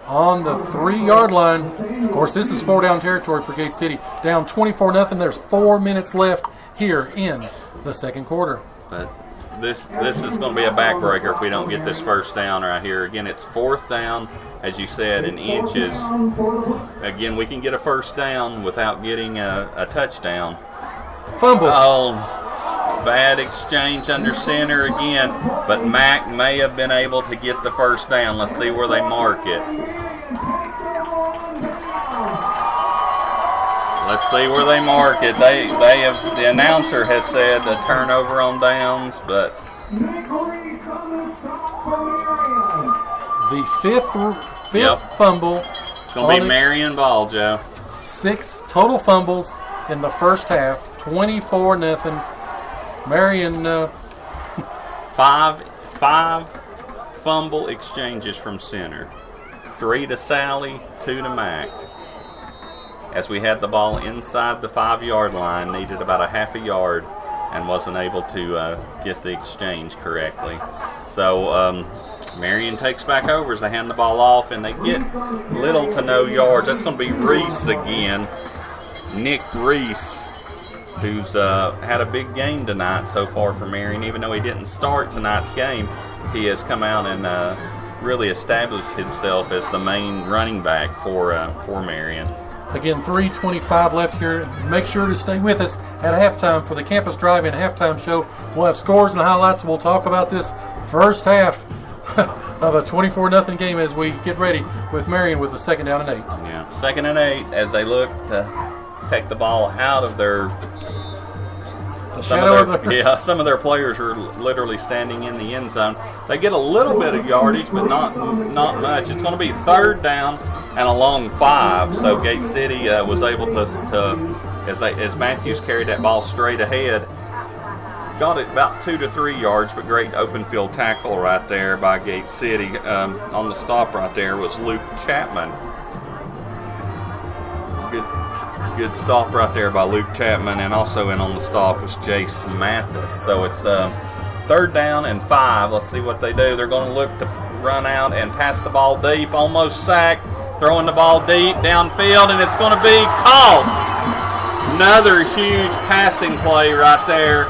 on the 3-yard line. Of course, this is 4-down territory for Gate City. Down 24-0. There's 4 minutes left here in the second quarter. But this is going to be a backbreaker if we don't get this first down right here. Again, it's 4th down, as you said, in inches. Again, we can get a first down without getting a touchdown. Fumble. Oh, bad exchange under center again, but Mack may have been able to get the first down. Let's see where they mark it. Let's see where they mark it. They have, the announcer has said a turnover on downs, but the fifth fumble. It's going to be Marion ball, Joe. 6 total fumbles in the first half. 24-0. Marion. 5 fumble exchanges from center. 3 to Sally, 2 to Mack. As we had the ball inside the 5-yard line, needed about a half a yard and wasn't able to get the exchange correctly. So Marion takes back over as they hand the ball off, and they get little to no yards. That's going to be Reese again. Nick Reese, who's had a big game tonight so far for Marion. Even though he didn't start tonight's game, he has come out and really established himself as the main running back for Marion. Again, 3:25 left here. Make sure to stay with us at halftime for the Campus Drive-In Halftime Show. We'll have scores and highlights. We'll talk about this first half of a 24-0 game as we get ready with Marion with a 2nd down and 8. Yeah, 2nd and 8 as they look to take the ball out of their some of their players are literally standing in the end zone. They get a little bit of yardage, but not much. It's going to be 3rd down and a long 5. So Gate City was able to as Matthews carried that ball straight ahead, got it about 2 to 3 yards, but great open field tackle right there by Gate City. On the stop right there was Luke Chapman. Good stop right there by Luke Chapman, and also in on the stop was Jace Mathis. So it's 3rd down and 5. Let's see what they do. They're going to look to run out and pass the ball deep, almost sacked, throwing the ball deep downfield, and it's going to be caught. Another huge passing play right there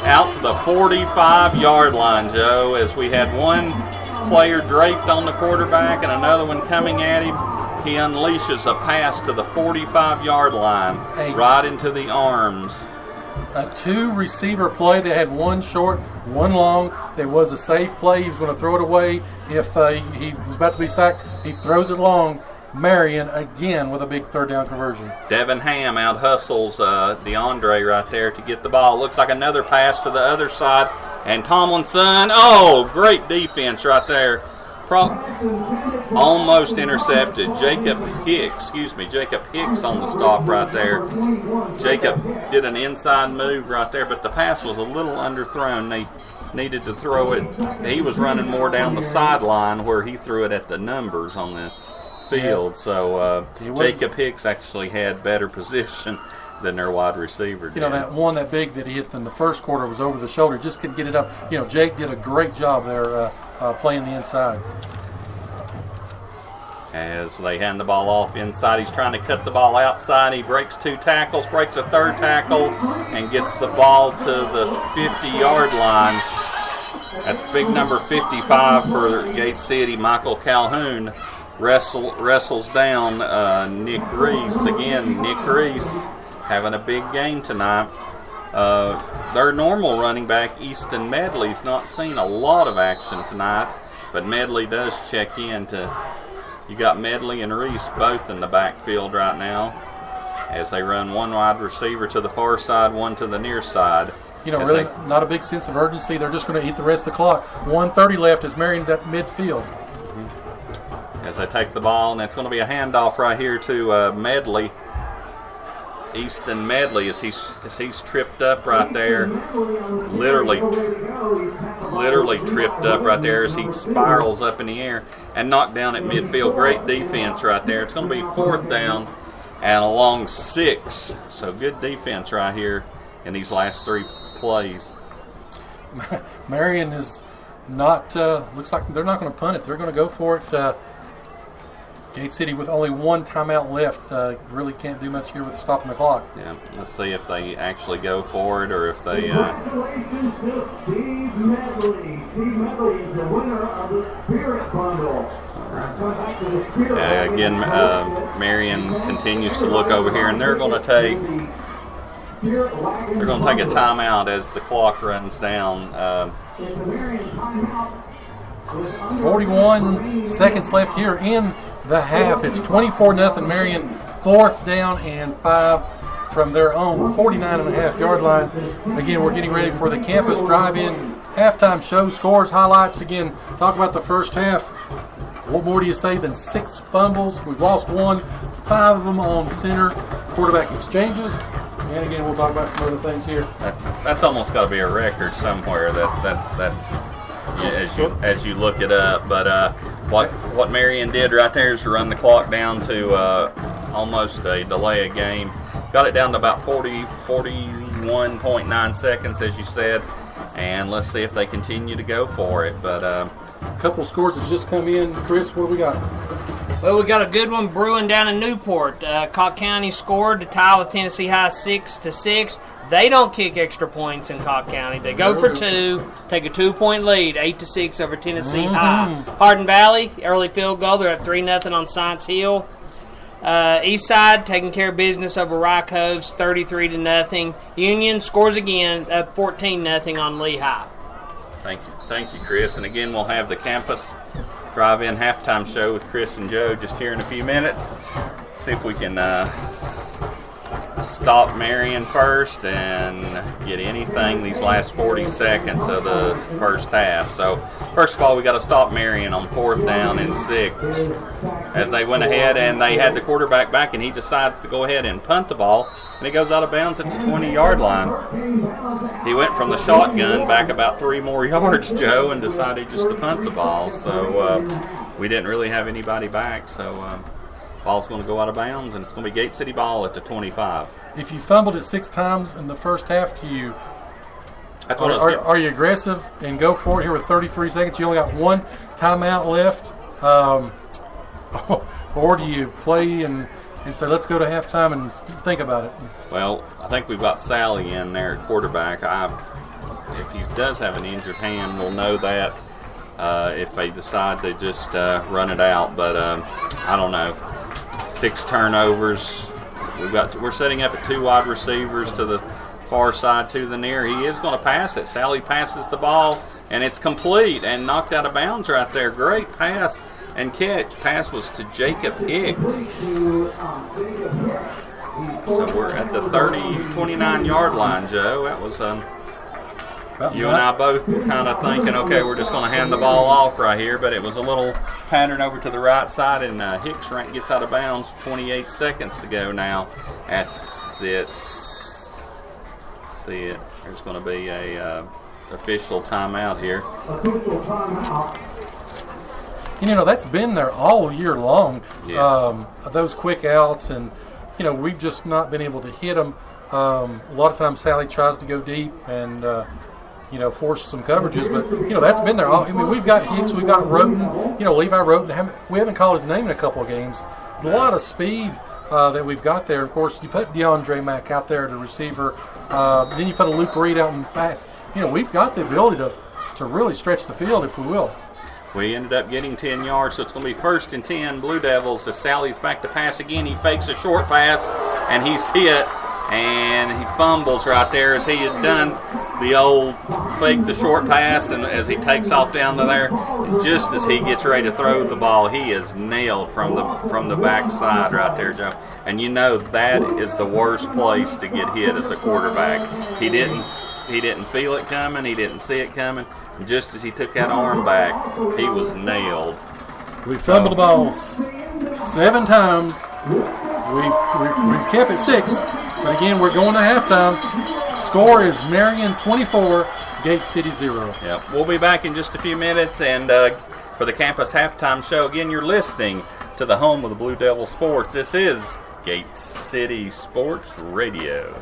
out to the 45-yard line, Joe, as we had one player draped on the quarterback and another one coming at him. He unleashes a pass to the 45-yard line, right into the arms. A 2-receiver play. They had one short, one long. It was a safe play. He was going to throw it away. If he was about to be sacked, he throws it long. Marion again with a big 3rd down conversion. Devin Ham out hustles DeAndre right there to get the ball. Looks like another pass to the other side. And Tomlinson, great defense right there. Almost intercepted. Jacob Hicks on the stop right there. Jacob did an inside move right there, but the pass was a little underthrown. They needed to throw it. He was running more down the sideline where he threw it at the numbers on the field. So Jacob Hicks actually had better position than their wide receiver did. That big that he hit in the first quarter was over the shoulder. Just couldn't get it up. Jake did a great job there playing the inside. As they hand the ball off inside, he's trying to cut the ball outside. He breaks 2 tackles, breaks a 3rd tackle, and gets the ball to the 50-yard line. That's big number 55 for Gate City. Michael Calhoun wrestles down Nick Reese. Again, Nick Reese having a big game tonight. Their normal running back, Easton Medley's not seen a lot of action tonight, but Medley does check in to... You got Medley and Reese both in the backfield right now as they run one wide receiver to the far side, one to the near side. Really not a big sense of urgency. They're just going to eat the rest of the clock. 1:30 left as Marion's at midfield. Mm-hmm. As they take the ball, and it's going to be a handoff right here to Medley. Easton Medley as he's tripped up right there, literally tripped up right there as he spirals up in the air and knocked down at midfield. Great defense right there. It's going to be 4th down and a long 6. So good defense right here in these last 3 plays. Marion is not. Looks like they're not going to punt it. They're going to go for it. Gate City with only one timeout left. Really can't do much here with stopping the clock. Yeah, let's see if they actually go for it or if they. Again, Marion continues to look over here, and they're going to take. They're going to take a timeout as the clock runs down. 41 seconds left here in the half. It's 24-0 Marion, 4th down and 5 from their own 49.5-yard line. Again, we're getting ready for the campus drive-in halftime show. Scores, highlights. Again, talk about the first half. What more do you say than 6 fumbles? We've lost 1, 5 of them on center quarterback exchanges. And again, we'll talk about some other things here. That's almost got to be a record somewhere. That's as you look it up. But what Marion did right there is to run the clock down to almost a delay of game. Got it down to about 41.9 seconds, as you said. And let's see if they continue to go for it. But a couple scores has just come in. Chris, what do we got? Well, we got a good one brewing down in Newport. Cocke County scored to tie with Tennessee High 6-6. They don't kick extra points in Cocke County. They go for 2, take a 2-point lead, 8-6 over Tennessee High. Hardin Valley, early field goal. They're up 3-0 on Science Hill. Eastside taking care of business over Rye Coves, 33-0. Union scores again, up 14-0 on Lehigh. Thank you, Chris. And again, we'll have the campus drive-in halftime show with Chris and Joe just here in a few minutes. See if we can stop Marion first and get anything these last 40 seconds of the first half. So first of all, we got to stop Marion on 4th down and 6 as they went ahead and they had the quarterback back, and he decides to go ahead and punt the ball, and he goes out of bounds at the 20-yard line. He went from the shotgun back about 3 more yards, Joe, and decided just to punt the ball. So we didn't really have anybody back, so ball's going to go out of bounds, and it's going to be Gate City ball at the 25. If you fumbled it 6 times in the first half, are you aggressive and go for it here with 33 seconds? You only got 1 timeout left. Or do you play and say, let's go to halftime and think about it? Well, I think we've got Sally in there at quarterback. If he does have an injured hand, we'll know that if they decide to just run it out. But I don't know. 6 turnovers. We're setting up at 2 wide receivers to the far side, to the near. He is going to pass it. Sally passes the ball, and it's complete and knocked out of bounds right there. Great pass and catch. Pass was to Jacob Hicks. So we're at the 29-yard line, Joe. That was you and I both kind of thinking, okay, we're just going to hand the ball off right here, but it was a little pattern over to the right side, and Hicks gets out of bounds. 28 seconds to go now. There's going to be a official timeout here. That's been there all year long. Yes. Those quick outs, and we've just not been able to hit them. A lot of times Sally tries to go deep and force some coverages, but that's been there. We've got Hicks, we've got Roten, Levi Roten. We haven't called his name in a couple of games. A lot of speed that we've got there. Of course, you put DeAndre Mack out there to receiver, then you put a Luke Reed out and pass. We've got the ability to really stretch the field if we will. We ended up getting 10 yards, so it's going to be 1st and 10 Blue Devils as Sally's back to pass again. He fakes a short pass, and he's hit, and he fumbles right there as he had done the old fake the short pass, and as he takes off down to there, and just as he gets ready to throw the ball, he is nailed from the backside right there, Joe. And that is the worst place to get hit as a quarterback. He didn't feel it coming. He didn't see it coming. Just as he took that arm back, he was nailed. We fumbled the ball 7 times. We've kept it 6. But again, we're going to halftime. Score is Marion 24, Gate City 0. Yep. We'll be back in just a few minutes, and for the campus halftime show, again, you're listening to the home of the Blue Devil Sports. This is Gate City Sports Radio.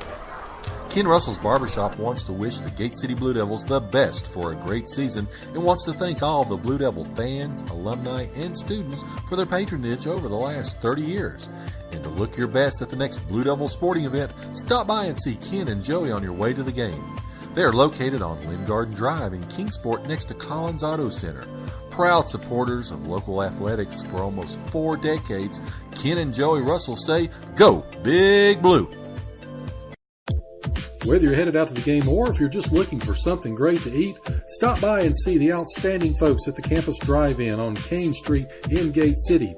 Ken Russell's Barbershop wants to wish the Gate City Blue Devils the best for a great season and wants to thank all of the Blue Devil fans, alumni, and students for their patronage over the last 30 years. And to look your best at the next Blue Devil sporting event, stop by and see Ken and Joey on your way to the game. They are located on Lynn Garden Drive in Kingsport next to Collins Auto Center. Proud supporters of local athletics for almost 4 decades, Ken and Joey Russell say, "Go Big Blue!" Whether you're headed out to the game or if you're just looking for something great to eat, stop by and see the outstanding folks at the Campus Drive-In on Kane Street in Gate City.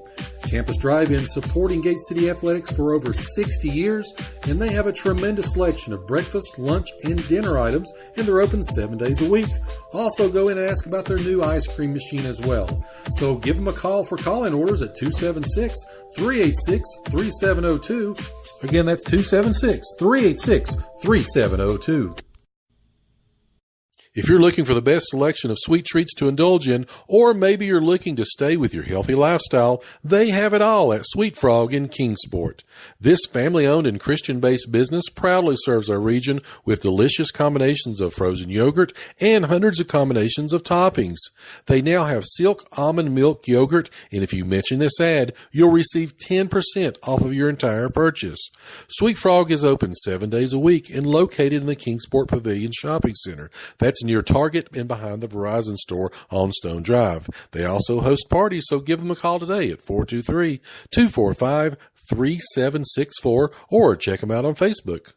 Campus Drive-In supporting Gate City Athletics for over 60 years, and they have a tremendous selection of breakfast, lunch, and dinner items, and they're open 7 days a week. Also go in and ask about their new ice cream machine as well. So give them a call for call-in orders at 276-386-3702. Again, that's 276-386-3702. If you're looking for the best selection of sweet treats to indulge in, or maybe you're looking to stay with your healthy lifestyle, they have it all at Sweet Frog in Kingsport. This family-owned and Christian-based business proudly serves our region with delicious combinations of frozen yogurt and hundreds of combinations of toppings. They now have silk almond milk yogurt, and if you mention this ad, you'll receive 10% off of your entire purchase. Sweet Frog is open 7 days a week and located in the Kingsport Pavilion Shopping Center. That's near Target and behind the Verizon store on Stone Drive. They also host parties, so give them a call today at 423-245-3764 or check them out on Facebook.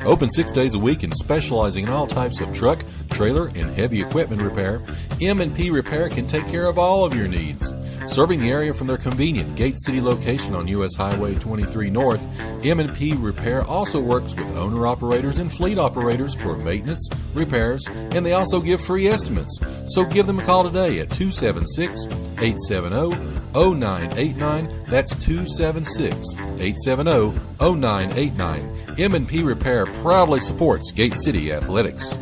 Open 6 days a week and specializing in all types of truck, trailer, and heavy equipment repair, M&P Repair can take care of all of your needs. Serving the area from their convenient Gate City location on U.S. Highway 23 North, M&P Repair also works with owner-operators and fleet operators for maintenance, repairs, and they also give free estimates. So give them a call today at 276-870-0989. That's 276-870-0989. M&P Repair proudly supports Gate City Athletics.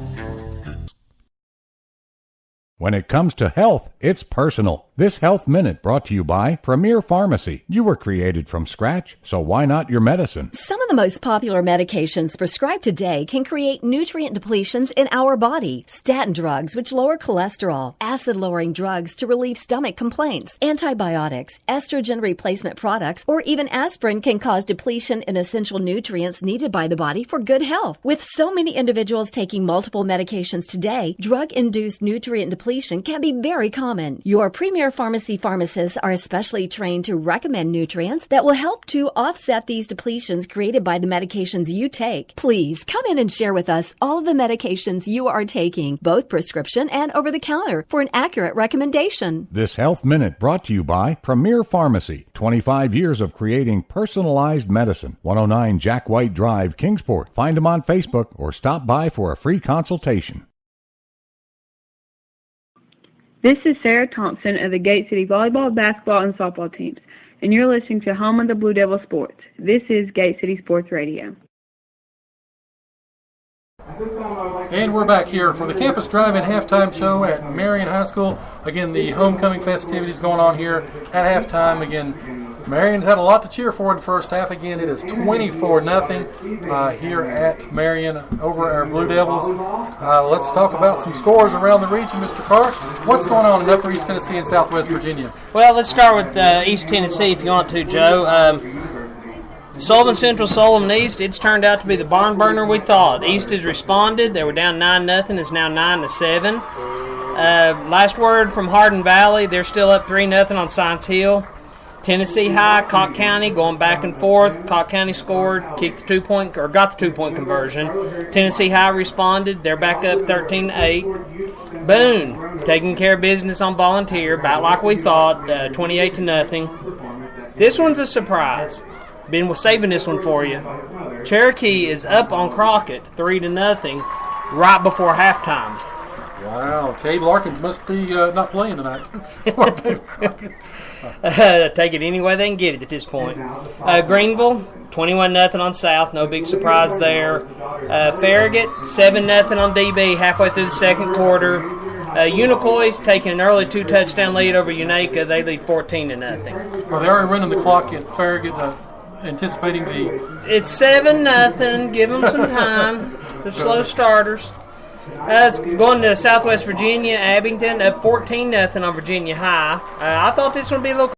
When it comes to health, it's personal. This Health Minute brought to you by Premier Pharmacy. You were created from scratch, so why not your medicine? Some of the most popular medications prescribed today can create nutrient depletions in our body. Statin drugs, which lower cholesterol, acid-lowering drugs to relieve stomach complaints, antibiotics, estrogen replacement products, or even aspirin can cause depletion in essential nutrients needed by the body for good health. With so many individuals taking multiple medications today, drug-induced nutrient depletion can be very common. Your Premier Pharmacy pharmacists are especially trained to recommend nutrients that will help to offset these depletions created by the medications you take. Please come in and share with us all of the medications you are taking, both prescription and over-the-counter, for an accurate recommendation. This Health Minute brought to you by Premier Pharmacy. 25 years of creating personalized medicine. 109 Jack White Drive, Kingsport. Find them on Facebook or stop by for a free consultation. This is Sarah Thompson of the Gate City volleyball, basketball, and softball teams, and you're listening to Home of the Blue Devil Sports. This is Gate City Sports Radio. And we're back here for the Campus Drive-In halftime show at Marion High School. Again, the homecoming festivities going on here at halftime. Again, Marion's had a lot to cheer for in the first half. Again, it is 24-0 here at Marion over our Blue Devils. Let's talk about some scores around the region, Mr. Carr. What's going on in Upper East Tennessee and Southwest Virginia? Well, let's start with East Tennessee if you want to, Joe. Sullivan Central, Sullivan East, it's turned out to be the barn burner we thought. East has responded. They were down 9-0. It's now 9-7. Last word from Hardin Valley. They're still up 3-0 on Science Hill. Tennessee High, Cocke County going back and forth. Cocke County scored, kicked the 2-point, or got the 2-point conversion. Tennessee High responded. They're back up 13-8. Boone taking care of business on Volunteer, about like we thought, 28-0. This one's a surprise. Been saving this one for you. Cherokee is up on Crockett 3-0 right before halftime. Wow, Cade Larkins must be not playing tonight. Take it any way they can get it at this point. Greenville, 21-0 on South. No big surprise there. Farragut, 7-0 on DB halfway through the second quarter. Unicoi taking an early 2-touchdown lead over Unaka. They lead 14-0. Well, they're already running the clock at Farragut. anticipating the. It's 7-0. Give them some time. The slow starters. It's going to Southwest Virginia, Abington, up 14-0 on Virginia High. I thought this one would be a little